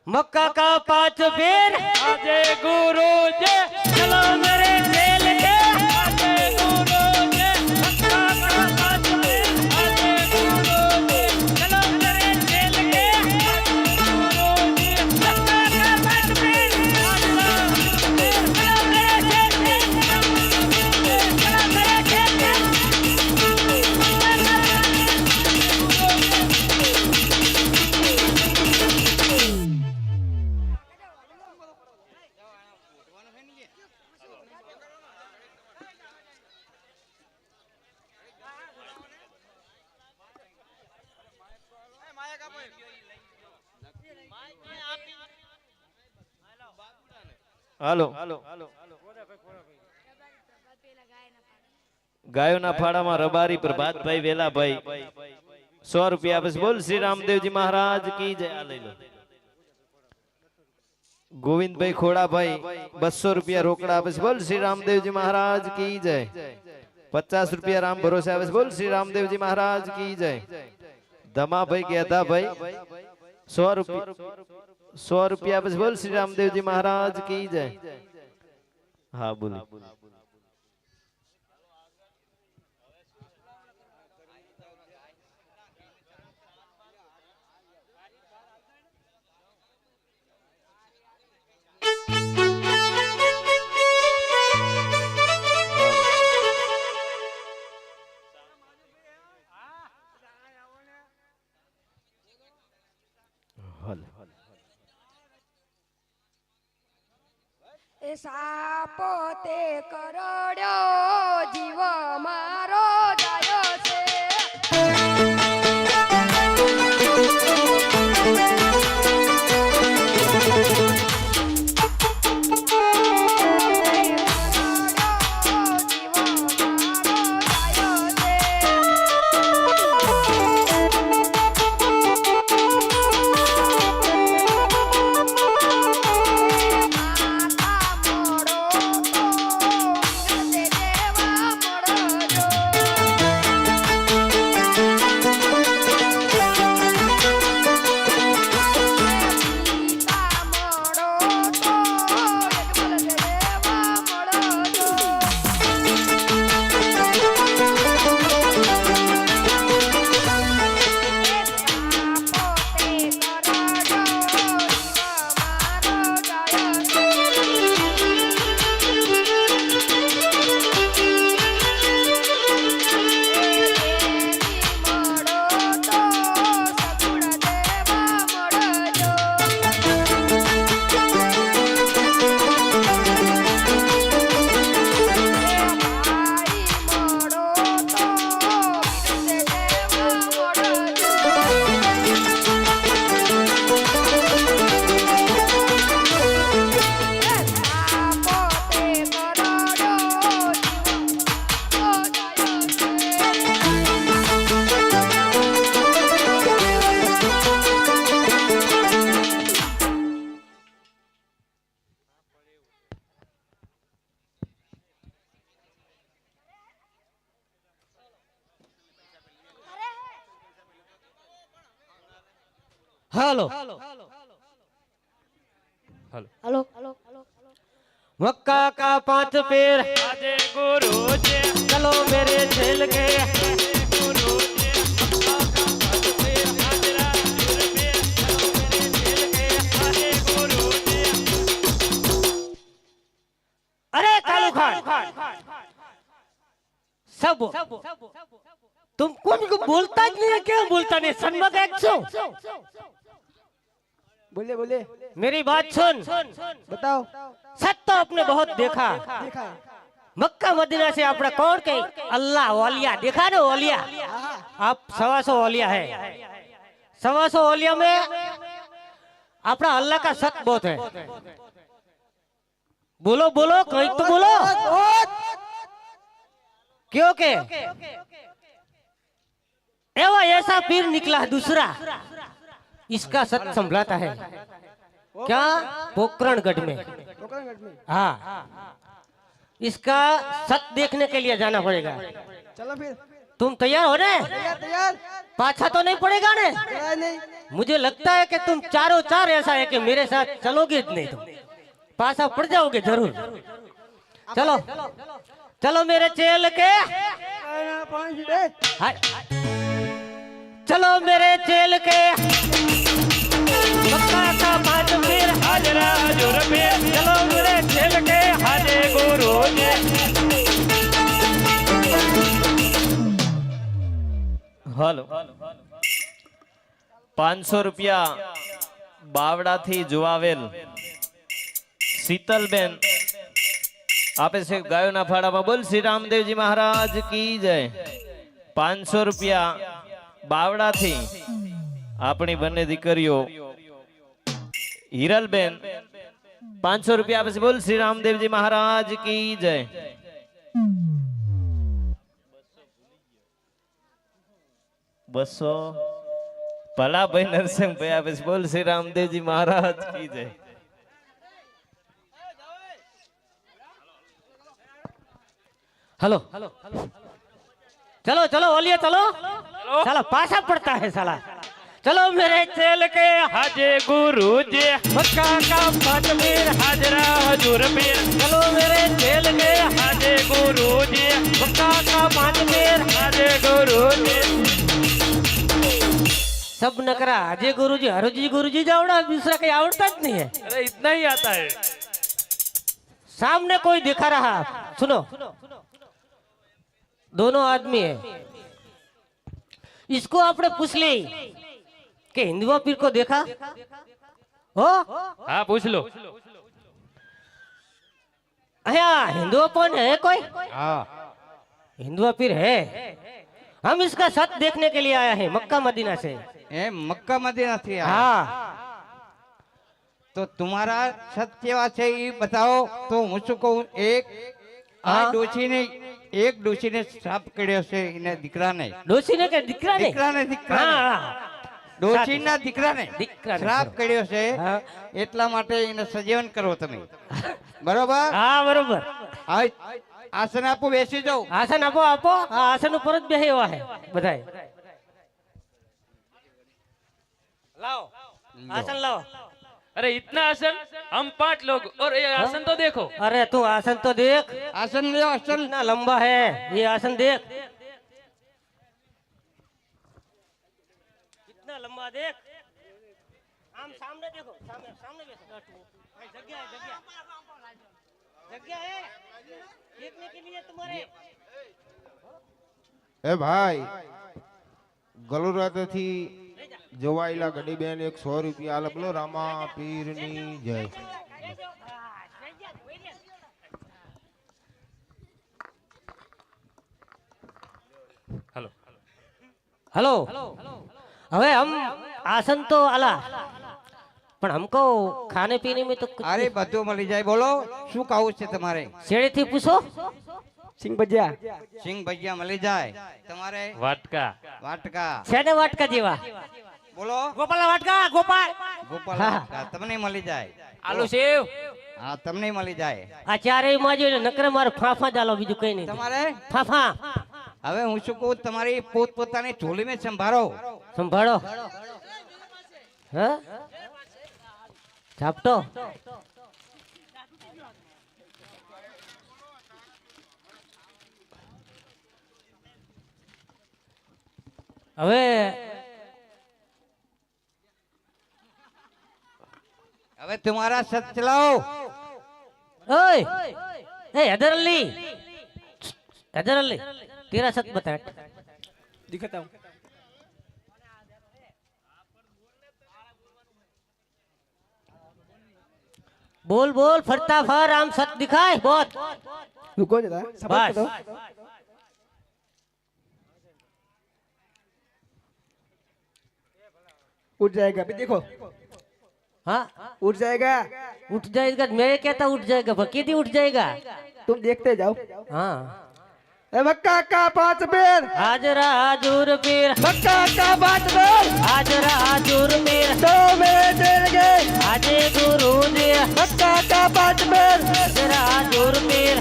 मक्का का 5 पेड़ आजे गुरु जी चलो मेरे जेल के आजे गुरु जी मक्का का 5 पेड़ आजे गुरु जी चलो मेरे जेल के आजे गुरु जी मक्का का 5 पेड़ आजे चलो मेरे जेल के चलो मेरे जेल के હાલો ગાયોના ફાળામાં રબારી પ્રભાતભાઈ વેલાભાઈ 100 રૂપિયા બસ બોલ શ્રી રામદેવજી મહારાજ કી જય આ લઈ લો ગોવિંદભાઈ ખોડાભાઈ 200 રૂપિયા રોકડા બસ બોલ શ્રી રામદેવજી મહારાજ કી જય 50 રૂપિયા રામ ભરોસે આવે બોલ શ્રી રામદેવજી મહારાજ કી જય ધમાભાઈ ગેધાભાઈ 100 રૂપિયા બસ બોલ શ્રી રામદેવજી મહારાજ કી જય હા બોલો સાપો તે કરડ્યો જીવ મારો જાયો છે हेलो हेलो मक्का का 5 पेड़ आजे गुरु जी चलो मेरे जेल के गुरु जी मक्का का 5 पेड़ हाजरा गुरु पे चलो मेरे जेल के आजे गुरु जी अरे कालू खान सब तुम कौन को बोलता ही नहीं है क्या बोलता नहीं सन्मग 100 बोले बोले मेरी बात सुन बताओ सच तो आपने बहुत देखा देखा है मक्का मदीना से आपका कौन के अल्लाह वालिया देखा ना वालिया आप 125 वालिया है 125 वालिया में अपना अल्लाह का सच बहुत है बोलो बोलो कहीं तो बोलो क्यों के एवा ऐसा पीर निकला दूसरा इसका सत संभलाता है क्या पोखरणगढ़ में हाँ इसका सत देखने के लिए जाना पड़ेगा चलो फिर तुम तैयार हो ना तैयार तैयार पाछा तो नहीं पड़ेगा ना तैयार नहीं मुझे लगता है कि तुम चारों चार ऐसा है कि मेरे साथ चलोगे ज नहीं, तुम पासा पड़ जाओगे जरूर। चलो चलो मेरे चेल के, हाय। चलो मेरे चेल के, मक्का का 5 पीर हाजरा हजूर पीर, चलो मेरे चेल के, हाजे गुरु जी। હાલો 500 રૂપિયા બાવડાથી જોવાવેલ શીતલબેન આપે છે ગાયોના ફાળામાં। બોલ શ્રી રામદેવજી મહારાજ की जय। 500 રૂપિયા બાવડાથી આપણી બંને દીકરીઓ હિરલબેન 500 રૂપિયા આપે છે। બોલ શ્રી રામદેવજી મહારાજ की जय। बसो भला भाई नरसिंह भाई आप बोल श्री रामदेव जी महाराज की जय। हेलो चलो चलो ओलिए चलो, साला पासा पड़ता है साला। चलो मेरे चेल के, हाजे गुरु जी, मक्का का 5 पीर हाजरा हजूर पीर, चलो मेरे चेल के, हाजे गुरु जी, मक्का का 5 पीर हाजे गुरु जी। सब नकरा अजय गुरुजी हरुजी गुरुजी जावड़ा, दूसरा कहीं आवड़ता ज नहीं है। अरे इतना ही आता है। सामने कोई दिखा रहा, सुनो दोनों आदमी है, इसको आपने पूछ ली कि हिंदुआ पीर को देखा हो? हाँ पूछ लो। अया हिंदुआ कौन है कोई? हाँ हिंदुआ पीर है। हम इसका सच देखने के लिए आया है मक्का मदीना से। ए मक्का मदीना थी यार। हाँ तो तुम्हारा सत्य से ये बताओ तो मुझको एक हाँ? एक डोसी ने श्राप કર્યો છે એને દીકરાને। डोसी ने के दिकरा ने? દીકરાને हाँ ડોશીના દીકરાને દીકરાને શ્રાપ કર્યો છે, હા। એટલા માટે એને સજીવન કરો તમે, બરોબર? हाँ बरोबर। આસન આપો, બેસી જાઓ। आसन आपो आपो, हाँ आसन ऊपर ज બેહી એવા है બધાય। लाओ आसन लाओ। अरे इतना आसन, हम 5 लोग और ये आसन तो देखो। अरे तू आसन तो देख, આસન લ્યો, આસન। कितना लंबा है ये आसन, देख कितना लंबा, देख आम सामने देखो, सामने सामने बैठो। भाई जगह है, जगह है देखने के लिए तुम्हारे। એ ભાઈ ગલુરાતથી જોવાયેલા ગડીબેન 100 રૂપિયા આલે, બોલો રામા પીરની જય। हेलो हेलो हवे हम आसन तो आला, પણ हमको खाने पीने में तो कुछ અરે બધું મળી જાય। બોલો શું ખાવું છે તમારે? शेड़े थी पूछो। સિંગ ભજીયા મળી જાય તમારે? वाटका, વાટકા शेने वाटका जीवा, બોલો। गोपाल वाटका, गोपाल ગોપાલ હા। વાટકા તમને મળી જાય? आलू सेव, હા તમને મળી જાય आ चारे माजे नकरे मार फाफा डालो, बीजू कहीं नहीं તમારે। फाफा। હવે હું શું કહું, તમારી પોતપોતાની ઝોલી में સંભાળો। संभालो हाँ झापटो। હવે હવે તમારા સત ચલાવો। ओए ए हैदर अली, हैदर अली तेरा सच बता। दिखाता हूँ। बोल बोल फरता फर, आम सच दिखाए बहुत। रुको जरा, सबर करो। बस उठ जाएगा अभी, देखो हाँ उठ जाएगा। उठ जाएगा, मैं कहता उठ जाएगा, बकीदी उठ जाएगा। तुम देखते जाओ। हाँ ए मक्का का 5 पीर, हाजरा हजूर पीर, मक्का का 5 पीर, हाजरा हजूर पीर, तो मेरे दिल के, हाजे गुरु जी, मक्का का 5 पीर, हाजरा हजूर पीर,